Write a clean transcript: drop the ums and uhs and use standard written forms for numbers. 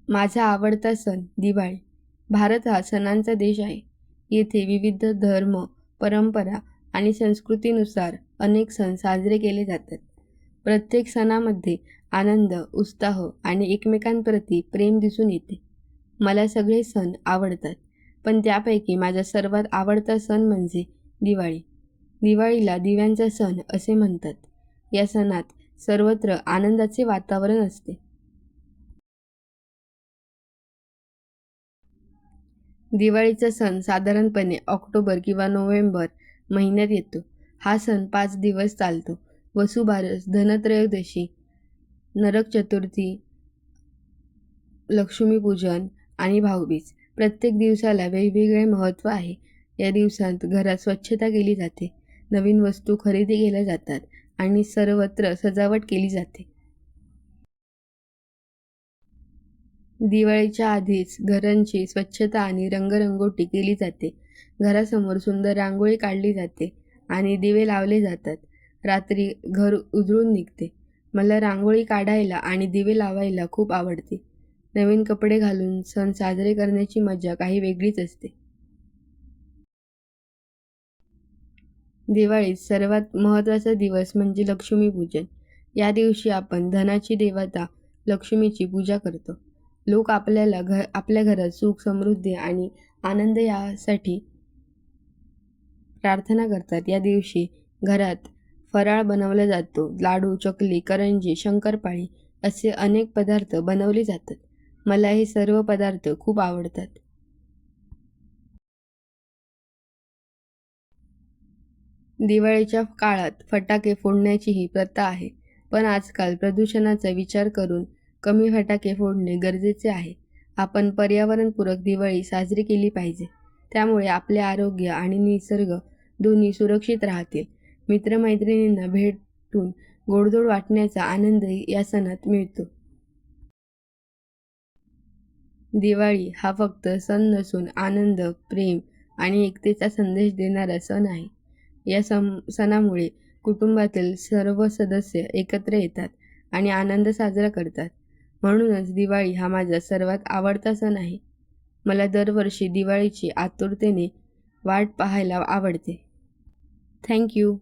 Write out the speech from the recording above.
माझा आवडता सण दिवाळी. भारत हा सणांचा देश आहे. येथे विविध धर्म, परंपरा आणि संस्कृतीनुसार अनेक सण साजरे केले जातात. प्रत्येक सणामध्ये आनंद, उत्साह आणि एकमेकांप्रती प्रेम दिसून येते. मला सगळे सण आवडतात, पण त्यापैकी माझा सर्वात आवडता सण म्हणजे दिवाळी. दिवाळीला दिव्यांचा सण असे म्हणतात. या सणात सर्वत्र आनंदाचे वातावरण असते. दिवाळीचा सण साधारणपणे ऑक्टोबर किंवा नोव्हेंबर महिन्यात येतो. हा सण 5 दिवस चालतो. वसुबारस, धनत्रयोदशी, नरक चतुर्थी, लक्ष्मीपूजन आणि भाऊबीज. प्रत्येक दिवसाला वेगवेगळे महत्त्व आहे. या दिवसात घरात स्वच्छता केली जाते, नवीन वस्तू खरेदी केल्या जातात आणि सर्वत्र सजावट केली जाते. दिवाळीच्या आधीच घरांची स्वच्छता आणि रंगरंगोटी केली जाते. घरासमोर सुंदर रांगोळी काढली जाते आणि दिवे लावले जातात. रात्री घर उजळून निघते. मला रांगोळी काढायला आणि दिवे लावायला खूप आवडते. नवीन कपडे घालून सण साजरे करण्याची मजा काही वेगळीच असते. दिवाळीत सर्वात महत्त्वाचा दिवस म्हणजे लक्ष्मीपूजन. या दिवशी आपण धनाची देवता लक्ष्मीची पूजा करतो. लोक आपल्या घरात सुख, समृद्धी आणि आनंद यासाठी प्रार्थना करतात. या दिवशी घरात फराळ बनवला जातो. लाडू, चकली, करंजी, शंकरपाळी असे अनेक पदार्थ बनवले जातात. मला हे सर्व पदार्थ खूप आवडतात. दिवाळीच्या काळात फटाके फोडण्याचीही प्रथा आहे, पण आजकाल प्रदूषणाचा विचार करून कमी फटाके फोडणे गरजेचे आहे. आपण पर्यावरणपूरक दिवाळी साजरी केली पाहिजे. त्यामुळे आपले आरोग्य आणि निसर्ग दोन्ही सुरक्षित राहतील. मित्रमैत्रिणींना भेटून गोडधोड वाटण्याचा आनंदही या सणात मिळतो. दिवाळी हा फक्त सण नसून आनंद, प्रेम आणि एकतेचा संदेश देणारा सण आहे. या सणामुळे कुटुंबातील सर्व सदस्य एकत्र येतात आणि आनंद साजरा करतात. म्हणूनच दिवाळी हा माझा सर्वात आवडता सण आहे. मला दरवर्षी दिवाळीची आतुरतेने वाट पाहायला आवडते. Thank you.